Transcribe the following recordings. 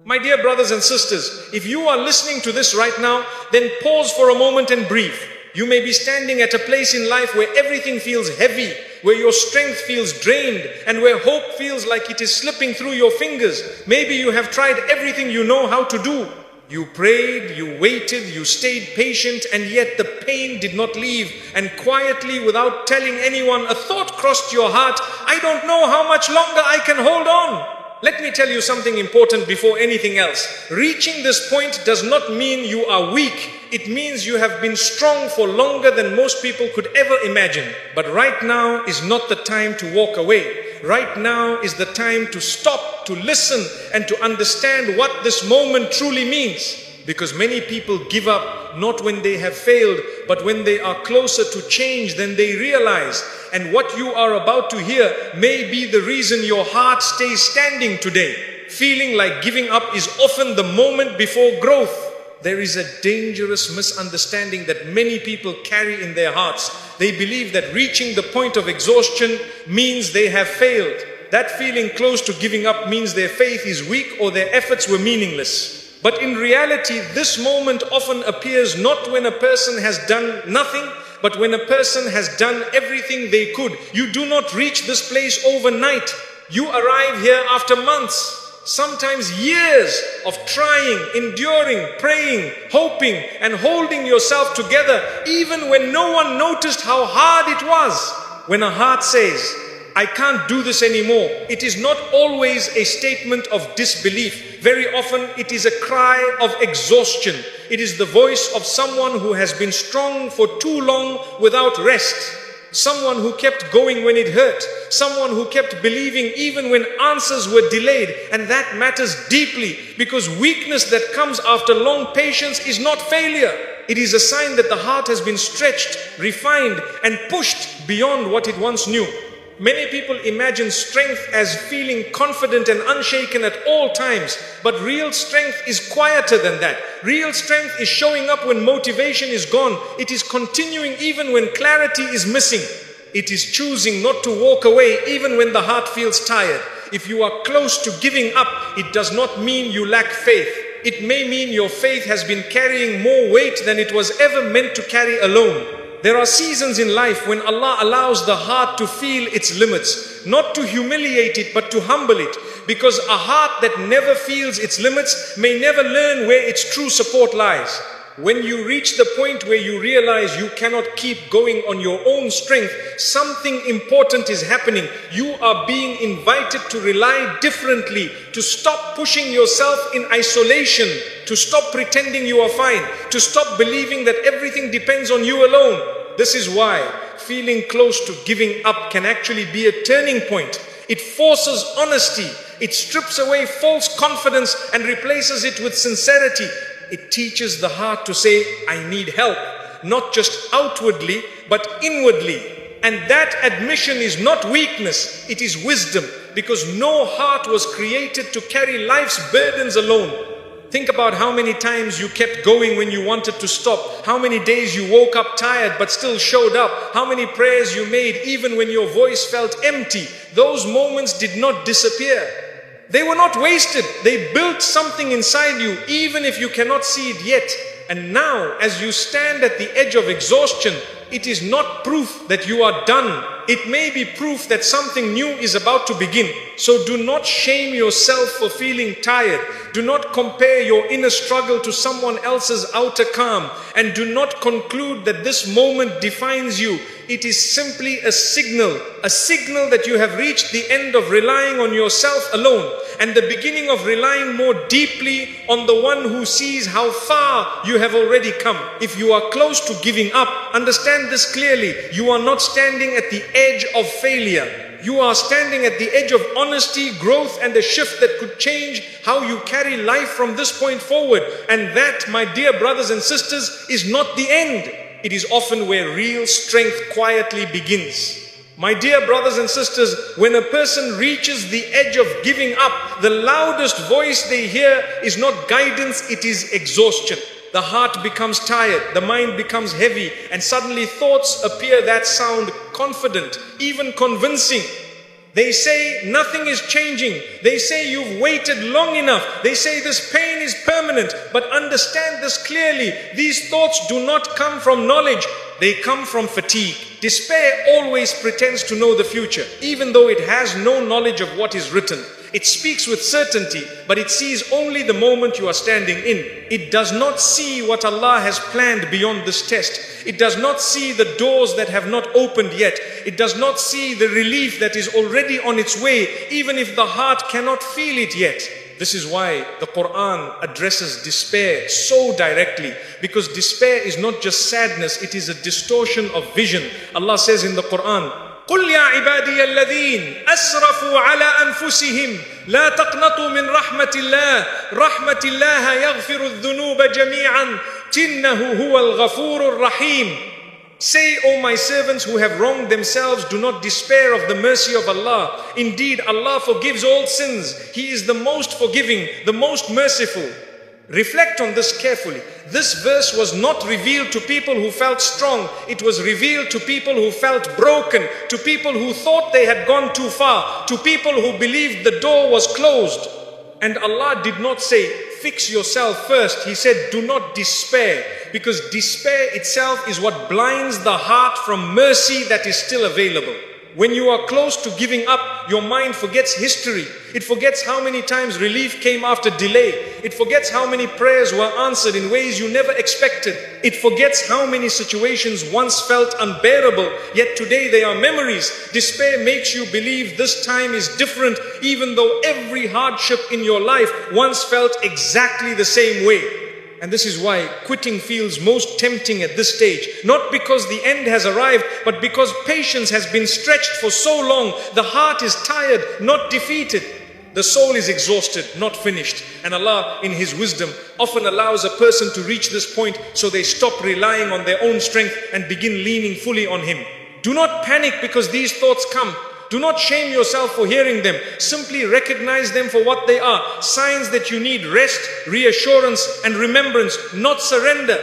My dear brothers and sisters, if you are listening to this right now, then pause for a moment and breathe. You may be standing at a place in life where everything feels heavy, where your strength feels drained, and where hope feels like it is slipping through your fingers. Maybe you have tried everything you know how to do. You prayed, you waited, you stayed patient, and yet the pain did not leave. And quietly, without telling anyone, a thought crossed your heart: I don't know how much longer I can hold on. Let me tell you something important before anything else. Reaching this point does not mean you are weak. It means you have been strong for longer than most people could ever imagine. But right now is not the time to walk away. Right now is the time to stop, to listen, and to understand what this moment truly means. Because many people give up not when they have failed, but when they are closer to change than they realize. And what you are about to hear may be the reason your heart stays standing today. Feeling like giving up is often the moment before growth. There is a dangerous misunderstanding that many people carry in their hearts. They believe that reaching the point of exhaustion means they have failed. That feeling close to giving up means their faith is weak or their efforts were meaningless. But in reality, this moment often appears not when a person has done nothing, but when a person has done everything they could. You do not reach this place overnight. You arrive here after months, sometimes years of trying, enduring, praying, hoping, and holding yourself together, even when no one noticed how hard it was. When a heart says, I can't do this anymore, it is not always a statement of disbelief. Very often it is a cry of exhaustion. It is the voice of someone who has been strong for too long without rest. Someone who kept going when it hurt. Someone who kept believing even when answers were delayed. And that matters deeply, because weakness that comes after long patience is not failure. It is a sign that the heart has been stretched, refined, and pushed beyond what it once knew. Many people imagine strength as feeling confident and unshaken at all times, but real strength is quieter than that. Real strength is showing up when motivation is gone. It is continuing even when clarity is missing. It is choosing not to walk away even when the heart feels tired. If you are close to giving up, it does not mean you lack faith. It may mean your faith has been carrying more weight than it was ever meant to carry alone. There are seasons in life when Allah allows the heart to feel its limits, not to humiliate it, but to humble it. Because a heart that never feels its limits may never learn where its true support lies. When you reach the point where you realize you cannot keep going on your own strength, something important is happening. You are being invited to rely differently, to stop pushing yourself in isolation, to stop pretending you are fine, to stop believing that everything depends on you alone. This is why feeling close to giving up can actually be a turning point. It forces honesty. It strips away false confidence and replaces it with sincerity. It teaches the heart to say, I need help, not just outwardly, but inwardly. And that admission is not weakness, it is wisdom, because no heart was created to carry life's burdens alone. Think about how many times you kept going when you wanted to stop, how many days you woke up tired but still showed up, how many prayers you made even when your voice felt empty. Those moments did not disappear. They were not wasted. They built something inside you, even if you cannot see it yet. And now, as you stand at the edge of exhaustion, it is not proof that you are done. It may be proof that something new is about to begin. So do not shame yourself for feeling tired. Do not compare your inner struggle to someone else's outer calm. And do not conclude that this moment defines you. It is simply a signal that you have reached the end of relying on yourself alone and the beginning of relying more deeply on the one who sees how far you have already come. If you are close to giving up, understand this clearly. You are not standing at the edge of failure. You are standing at the edge of honesty, growth, and a shift that could change how you carry life from this point forward. And that, my dear brothers and sisters, is not the end. It is often where real strength quietly begins. My dear brothers and sisters, when a person reaches the edge of giving up, the loudest voice they hear is not guidance, it is exhaustion. The heart becomes tired, the mind becomes heavy, and suddenly thoughts appear that sound confident, even convincing. They say nothing is changing. They say you've waited long enough. They say this pain is permanent. But understand this clearly. These thoughts do not come from knowledge. They come from fatigue. Despair always pretends to know the future, even though it has no knowledge of what is written. It speaks with certainty, but it sees only the moment you are standing in. It does not see what Allah has planned beyond this test. It does not see the doors that have not opened yet. It does not see the relief that is already on its way, even if the heart cannot feel it yet. This is why the Quran addresses despair so directly, because despair is not just sadness, it is a distortion of vision. Allah says in the Quran, قل يا عبادي الذين أسرفوا على أنفسهم لا تقنطوا من رحمة الله يغفر الذنوب جميعا إنه هو الغفور الرحيم. Say, O my servants who have wronged themselves, do not despair of the mercy of Allah. Indeed, Allah forgives all sins. He is the most forgiving, the most merciful. Reflect on this carefully. This verse was not revealed to people who felt strong. It was revealed to people who felt broken, to people who thought they had gone too far, to people who believed the door was closed. And Allah did not say, fix yourself first. He said, do not despair, because despair itself is what blinds the heart from mercy that is still available. When you are close to giving up, your mind forgets history. It forgets how many times relief came after delay. It forgets how many prayers were answered in ways you never expected. It forgets how many situations once felt unbearable, yet today they are memories. Despair makes you believe this time is different, even though every hardship in your life once felt exactly the same way. And this is why quitting feels most tempting at this stage. Not because the end has arrived, but because patience has been stretched for so long. The heart is tired, not defeated. The soul is exhausted, not finished. And Allah, in His wisdom, often allows a person to reach this point so they stop relying on their own strength and begin leaning fully on Him. Do not panic because these thoughts come. Do not shame yourself for hearing them. Simply recognize them for what they are. Signs that you need rest, reassurance, and remembrance, not surrender.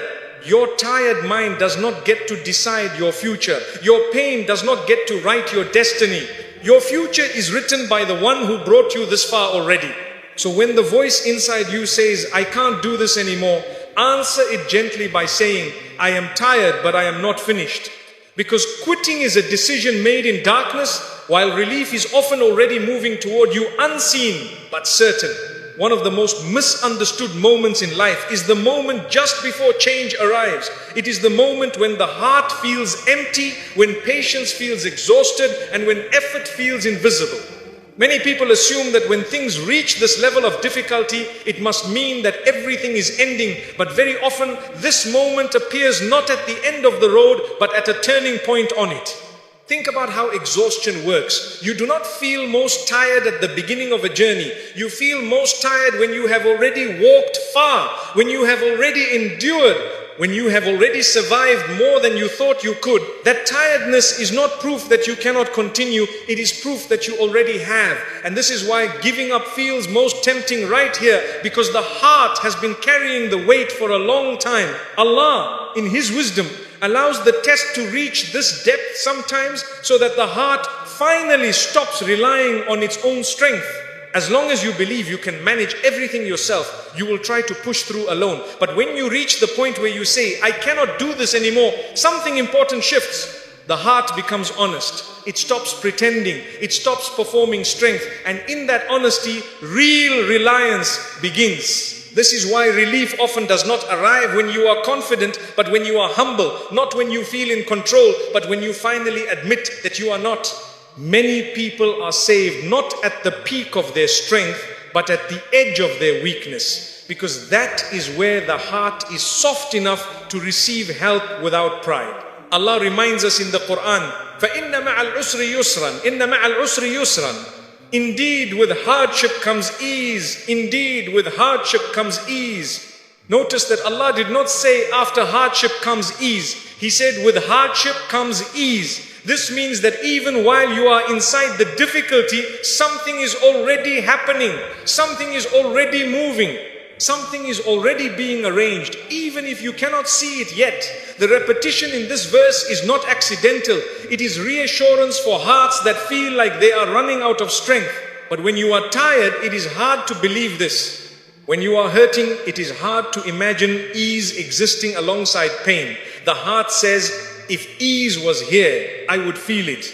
Your tired mind does not get to decide your future. Your pain does not get to write your destiny. Your future is written by the one who brought you this far already. So when the voice inside you says, I can't do this anymore, answer it gently by saying, I am tired, but I am not finished. Because quitting is a decision made in darkness, while relief is often already moving toward you, unseen but certain. One of the most misunderstood moments in life is the moment just before change arrives. It is the moment when the heart feels empty, when patience feels exhausted, and when effort feels invisible. Many people assume that when things reach this level of difficulty, it must mean that everything is ending. But very often, this moment appears not at the end of the road, but at a turning point on it. Think about how exhaustion works. You do not feel most tired at the beginning of a journey. You feel most tired when you have already walked far, when you have already endured, when you have already survived more than you thought you could. That tiredness is not proof that you cannot continue. It is proof that you already have. And this is why giving up feels most tempting right here, because the heart has been carrying the weight for a long time. Allah, in His wisdom, allows the test to reach this depth sometimes so that the heart finally stops relying on its own strength. As long as you believe you can manage everything yourself, you will try to push through alone. But when you reach the point where you say, I cannot do this anymore, something important shifts. The heart becomes honest. It stops pretending. It stops performing strength. And in that honesty, real reliance begins. This is why relief often does not arrive when you are confident, but when you are humble. Not when you feel in control, but when you finally admit that you are not. Many people are saved not at the peak of their strength, but at the edge of their weakness. Because that is where the heart is soft enough to receive help without pride. Allah reminds us in the Quran, فَإِنَّ مَعَ الْعُسْرِ يُسْرًا إِنَّ مَعَ الْعُسْرِ يُسْرًا. Indeed, with hardship comes ease. Indeed, with hardship comes ease. Notice that Allah did not say after hardship comes ease. He said with hardship comes ease. This means that even while you are inside the difficulty, something is already happening. Something is already moving. Something is already being arranged, even if you cannot see it yet. The repetition in this verse is not accidental. It is reassurance for hearts that feel like they are running out of strength. But when you are tired, it is hard to believe this. When you are hurting, it is hard to imagine ease existing alongside pain. The heart says, if ease was here, I would feel it.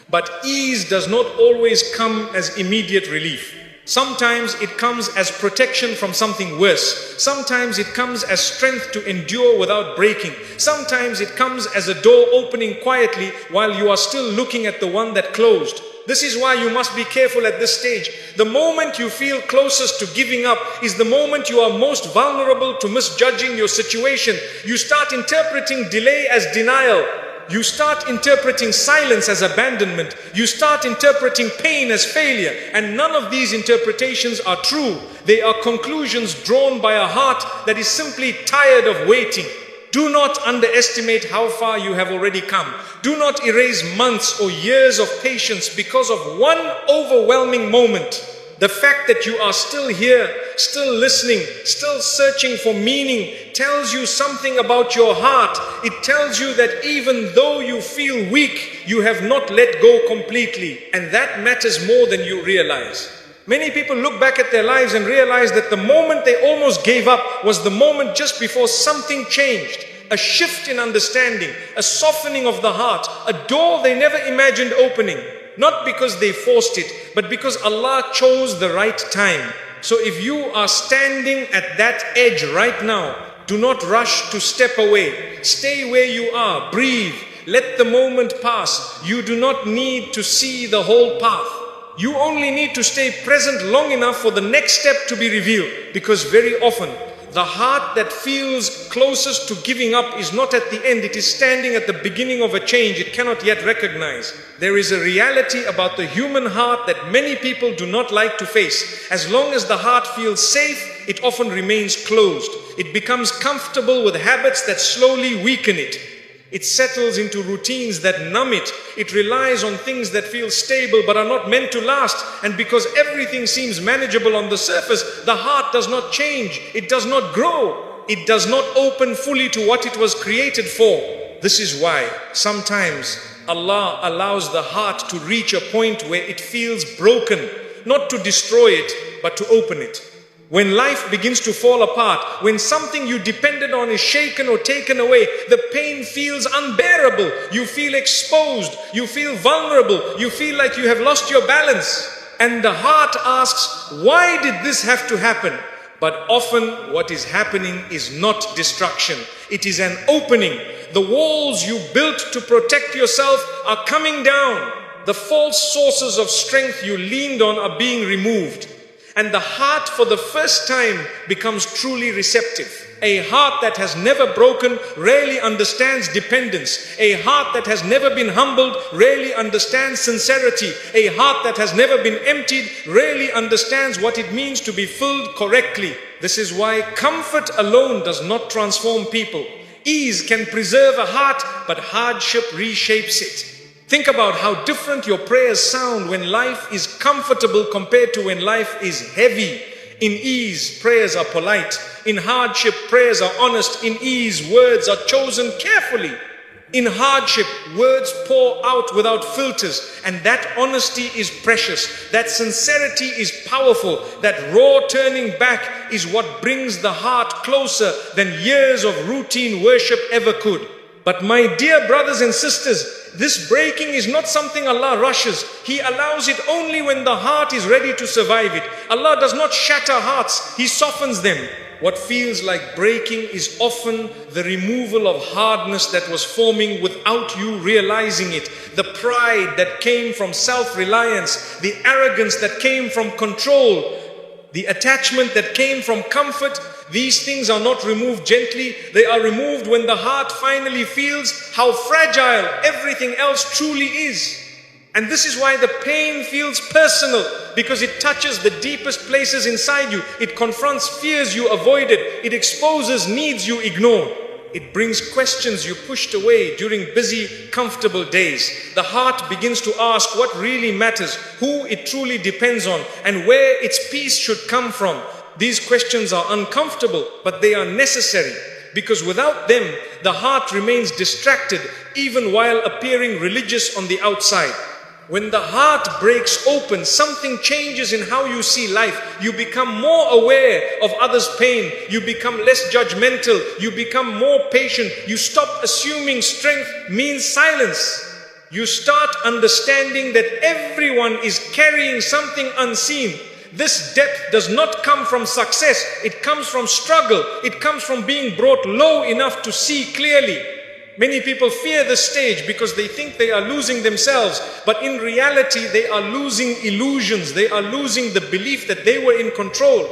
But ease does not always come as immediate relief. Sometimes it comes as protection from something worse. Sometimes it comes as strength to endure without breaking. Sometimes it comes as a door opening quietly while you are still looking at the one that closed. This is why you must be careful at this stage. The moment you feel closest to giving up is the moment you are most vulnerable to misjudging your situation. You start interpreting delay as denial. You start interpreting silence as abandonment. You start interpreting pain as failure. And none of these interpretations are true. They are conclusions drawn by a heart that is simply tired of waiting. Do not underestimate how far you have already come. Do not erase months or years of patience because of one overwhelming moment. The fact that you are still here, still listening, still searching for meaning tells you something about your heart. It tells you that even though you feel weak, you have not let go completely. And that matters more than you realize. Many people look back at their lives and realize that the moment they almost gave up was the moment just before something changed. A shift in understanding, a softening of the heart, a door they never imagined opening. Not because they forced it, but because Allah chose the right time. So if you are standing at that edge right now, do not rush to step away. Stay where you are, breathe, let the moment pass. You do not need to see the whole path. You only need to stay present long enough for the next step to be revealed. Because very often, the heart that feels closest to giving up is not at the end. It is standing at the beginning of a change it cannot yet recognize. There is a reality about the human heart that many people do not like to face. As long as the heart feels safe, it often remains closed. It becomes comfortable with habits that slowly weaken it. It settles into routines that numb it. It relies on things that feel stable but are not meant to last. And because everything seems manageable on the surface, the heart does not change. It does not grow. It does not open fully to what it was created for. This is why sometimes Allah allows the heart to reach a point where it feels broken, not to destroy it, but to open it. When life begins to fall apart, when something you depended on is shaken or taken away, the pain feels unbearable. You feel exposed. You feel vulnerable. You feel like you have lost your balance. And the heart asks, why did this have to happen? But often what is happening is not destruction. It is an opening. The walls you built to protect yourself are coming down. The false sources of strength you leaned on are being removed. And the heart for the first time becomes truly receptive. A heart that has never broken rarely understands dependence. A heart that has never been humbled rarely understands sincerity. A heart that has never been emptied rarely understands what it means to be filled correctly. This is why comfort alone does not transform people. Ease can preserve a heart, but hardship reshapes it. Think about how different your prayers sound when life is comfortable compared to when life is heavy. In ease, prayers are polite. In hardship, prayers are honest. In ease, words are chosen carefully. In hardship, words pour out without filters. And that honesty is precious. That sincerity is powerful. That raw turning back is what brings the heart closer than years of routine worship ever could. But my dear brothers and sisters, this breaking is not something Allah rushes. He allows it only when the heart is ready to survive it. Allah does not shatter hearts, He softens them. What feels like breaking is often the removal of hardness that was forming without you realizing it. The pride that came from self-reliance, the arrogance that came from control, the attachment that came from comfort. These things are not removed gently. They are removed when the heart finally feels how fragile everything else truly is. And this is why the pain feels personal, because it touches the deepest places inside you. It confronts fears you avoided. It exposes needs you ignored. It brings questions you pushed away during busy, comfortable days. The heart begins to ask what really matters, who it truly depends on, and where its peace should come from. These questions are uncomfortable, but they are necessary, because without them, the heart remains distracted even while appearing religious on the outside. When the heart breaks open, something changes in how you see life. You become more aware of others' pain. You become less judgmental. You become more patient. You stop assuming strength means silence. You start understanding that everyone is carrying something unseen. This depth does not come from success. It comes from struggle. It comes from being brought low enough to see clearly. Many people fear the stage because they think they are losing themselves, but in reality they are losing illusions. They are losing the belief that they were in control.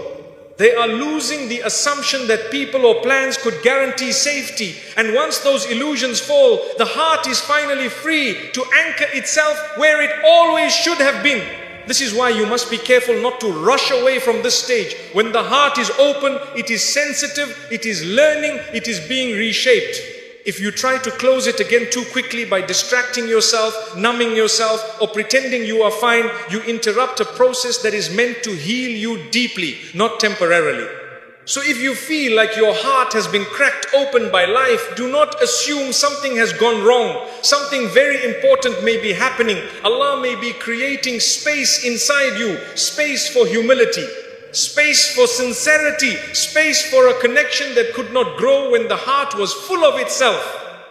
They are losing the assumption that people or plans could guarantee safety. And once those illusions fall, the heart is finally free to anchor itself where it always should have been. This is why you must be careful not to rush away from this stage. When the heart is open, it is sensitive, it is learning, it is being reshaped. If you try to close it again too quickly by distracting yourself, numbing yourself, or pretending you are fine, you interrupt a process that is meant to heal you deeply, not temporarily. So if you feel like your heart has been cracked open by life, do not assume something has gone wrong. Something very important may be happening. Allah may be creating space inside you, space for humility, space for sincerity, space for a connection that could not grow when the heart was full of itself.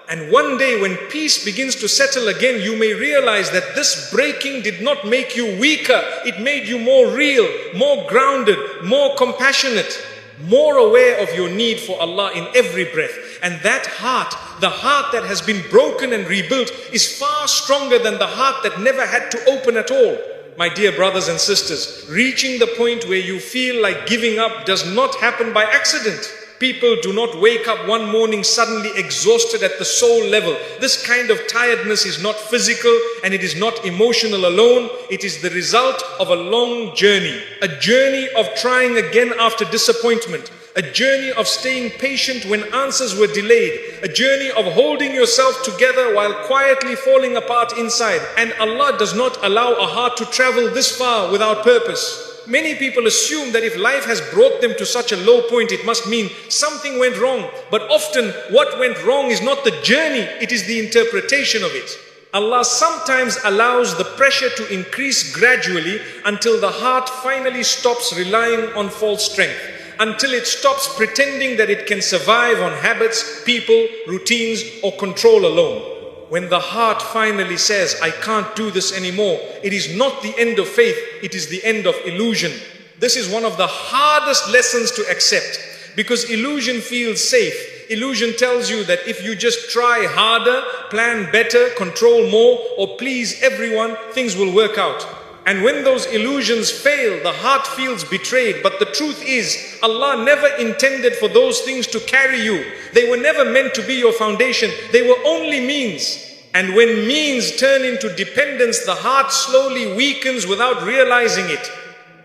And one day when peace begins to settle again, you may realize that this breaking did not make you weaker. It made you more real, more grounded, more compassionate, more aware of your need for Allah in every breath. And that heart, the heart that has been broken and rebuilt, is far stronger than the heart that never had to open at all. My dear brothers and sisters, reaching the point where you feel like giving up does not happen by accident. People do not wake up one morning suddenly exhausted at the soul level. This kind of tiredness is not physical and it is not emotional alone. It is the result of a long journey. A journey of trying again after disappointment. A journey of staying patient when answers were delayed. A journey of holding yourself together while quietly falling apart inside. And Allah does not allow a heart to travel this far without purpose. Many people assume that if life has brought them to such a low point, it must mean something went wrong. But often what went wrong is not the journey, it is the interpretation of it. Allah sometimes allows the pressure to increase gradually until the heart finally stops relying on false strength, until it stops pretending that it can survive on habits, people, routines, or control alone. When the heart finally says, I can't do this anymore, it is not the end of faith, it is the end of illusion. This is one of the hardest lessons to accept, because illusion feels safe. Illusion tells you that if you just try harder, plan better, control more, or please everyone, things will work out. And when those illusions fail, the heart feels betrayed. But the truth is, Allah never intended for those things to carry you. They were never meant to be your foundation. They were only means. And when means turn into dependence, the heart slowly weakens without realizing it.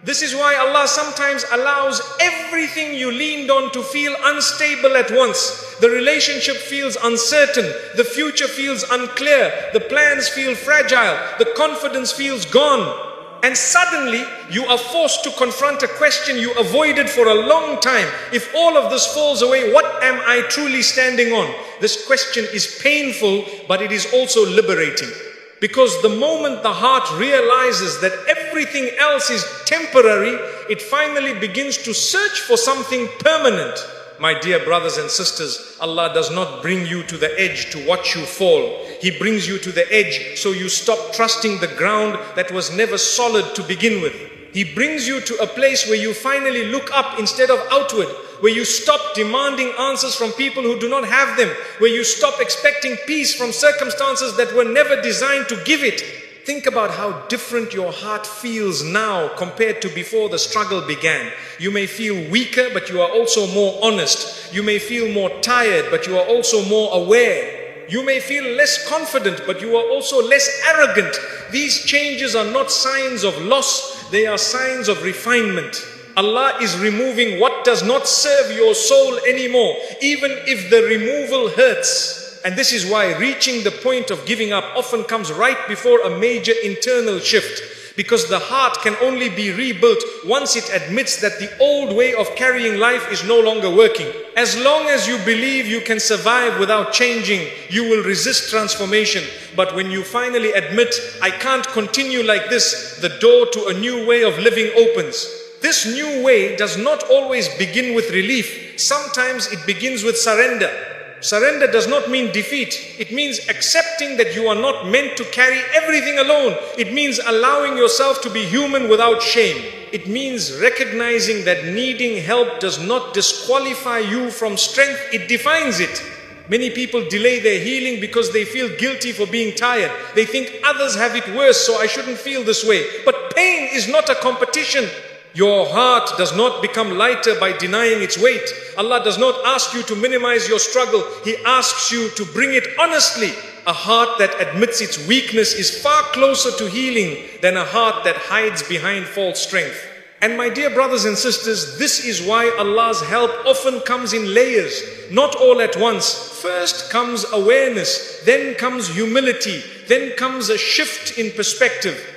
This is why Allah sometimes allows everything you leaned on to feel unstable at once. The relationship feels uncertain. The future feels unclear. The plans feel fragile. The confidence feels gone. And suddenly you are forced to confront a question you avoided for a long time. If all of this falls away, what am I truly standing on? This question is painful, but it is also liberating. Because the moment the heart realizes that everything else is temporary, it finally begins to search for something permanent. My dear brothers and sisters, Allah does not bring you to the edge to watch you fall. He brings you to the edge so you stop trusting the ground that was never solid to begin with. He brings you to a place where you finally look up instead of outward, where you stop demanding answers from people who do not have them, where you stop expecting peace from circumstances that were never designed to give it. Think about how different your heart feels now compared to before the struggle began. You may feel weaker, but you are also more honest. You may feel more tired, but you are also more aware. You may feel less confident, but you are also less arrogant. These changes are not signs of loss, they are signs of refinement. Allah is removing what does not serve your soul anymore, even if the removal hurts. And this is why reaching the point of giving up often comes right before a major internal shift. Because the heart can only be rebuilt once it admits that the old way of carrying life is no longer working. As long as you believe you can survive without changing, you will resist transformation. But when you finally admit, I can't continue like this, the door to a new way of living opens. This new way does not always begin with relief. Sometimes it begins with surrender. Surrender does not mean defeat. It means accepting that you are not meant to carry everything alone. It means allowing yourself to be human without shame. It means recognizing that needing help does not disqualify you from strength, it defines it. Many people delay their healing because they feel guilty for being tired. They think others have it worse, so I shouldn't feel this way. But pain is not a competition. Your heart does not become lighter by denying its weight. Allah does not ask you to minimize your struggle. He asks you to bring it honestly. A heart that admits its weakness is far closer to healing than a heart that hides behind false strength. And my dear brothers and sisters, this is why Allah's help often comes in layers, not all at once. First comes awareness, then comes humility, then comes a shift in perspective.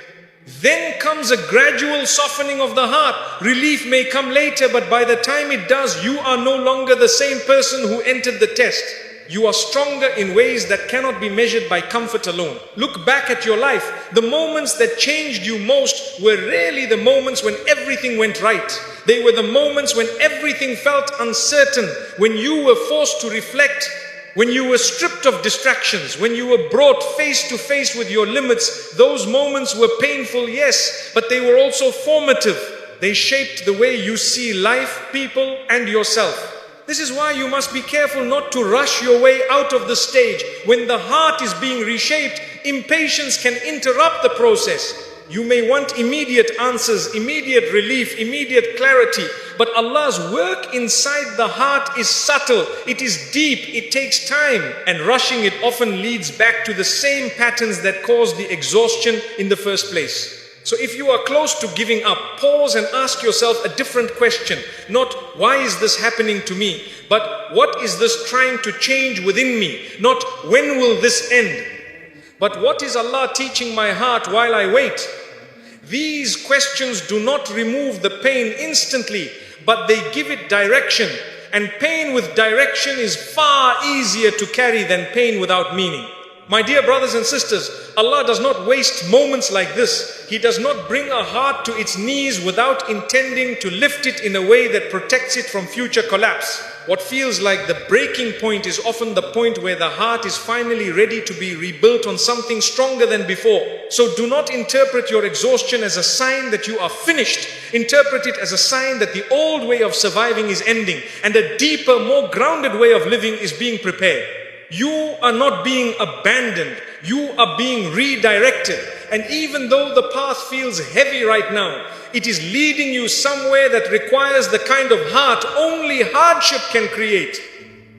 Then comes a gradual softening of the heart. Relief may come later, but by the time it does, you are no longer the same person who entered the test. You are stronger in ways that cannot be measured by comfort alone. Look back at your life. The moments that changed you most were rarely the moments when everything went right. They were the moments when everything felt uncertain, when you were forced to reflect, when you were stripped of distractions, when you were brought face to face with your limits. Those moments were painful, yes, but they were also formative. They shaped the way you see life, people, and yourself. This is why you must be careful not to rush your way out of the stage. When the heart is being reshaped, impatience can interrupt the process. You may want immediate answers, immediate relief, immediate clarity. But Allah's work inside the heart is subtle. It is deep. It takes time. And rushing it often leads back to the same patterns that caused the exhaustion in the first place. So if you are close to giving up, pause and ask yourself a different question. Not, why is this happening to me? But what is this trying to change within me? Not, when will this end? But what is Allah teaching my heart while I wait? These questions do not remove the pain instantly, but they give it direction. And pain with direction is far easier to carry than pain without meaning. My dear brothers and sisters, Allah does not waste moments like this. He does not bring a heart to its knees without intending to lift it in a way that protects it from future collapse. What feels like the breaking point is often the point where the heart is finally ready to be rebuilt on something stronger than before. So do not interpret your exhaustion as a sign that you are finished. Interpret it as a sign that the old way of surviving is ending and a deeper, more grounded way of living is being prepared. You are not being abandoned. You are being redirected. And even though the path feels heavy right now, it is leading you somewhere that requires the kind of heart only hardship can create.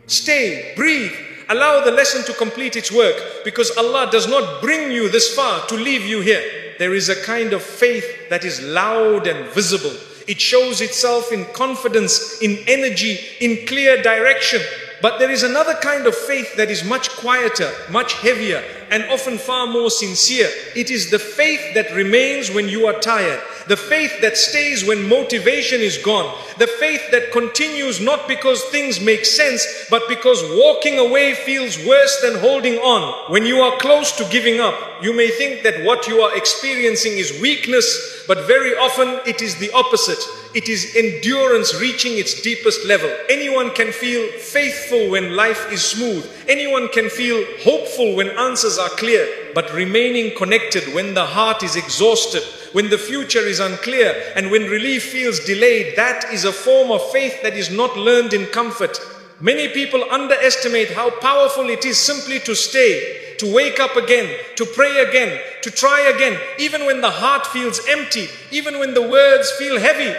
Stay, breathe, allow the lesson to complete its work, because Allah does not bring you this far to leave you here. There is a kind of faith that is loud and visible. It shows itself in confidence, in energy, in clear direction. But there is another kind of faith that is much quieter, much heavier, and often far more sincere. It is the faith that remains when you are tired. The faith that stays when motivation is gone. The faith that continues not because things make sense, but because walking away feels worse than holding on. When you are close to giving up, you may think that what you are experiencing is weakness, but very often it is the opposite. It is endurance reaching its deepest level. Anyone can feel faithful when life is smooth. Anyone can feel hopeful when answers are clear. But remaining connected when the heart is exhausted, when the future is unclear, and when relief feels delayed, that is a form of faith that is not learned in comfort. Many people underestimate how powerful it is simply to stay, to wake up again, to pray again, to try again, even when the heart feels empty, even when the words feel heavy.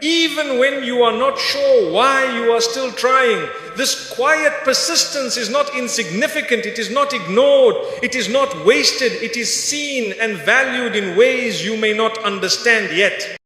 Even when you are not sure why you are still trying. This quiet persistence is not insignificant. It is not ignored. It is not wasted. It is seen and valued in ways you may not understand yet.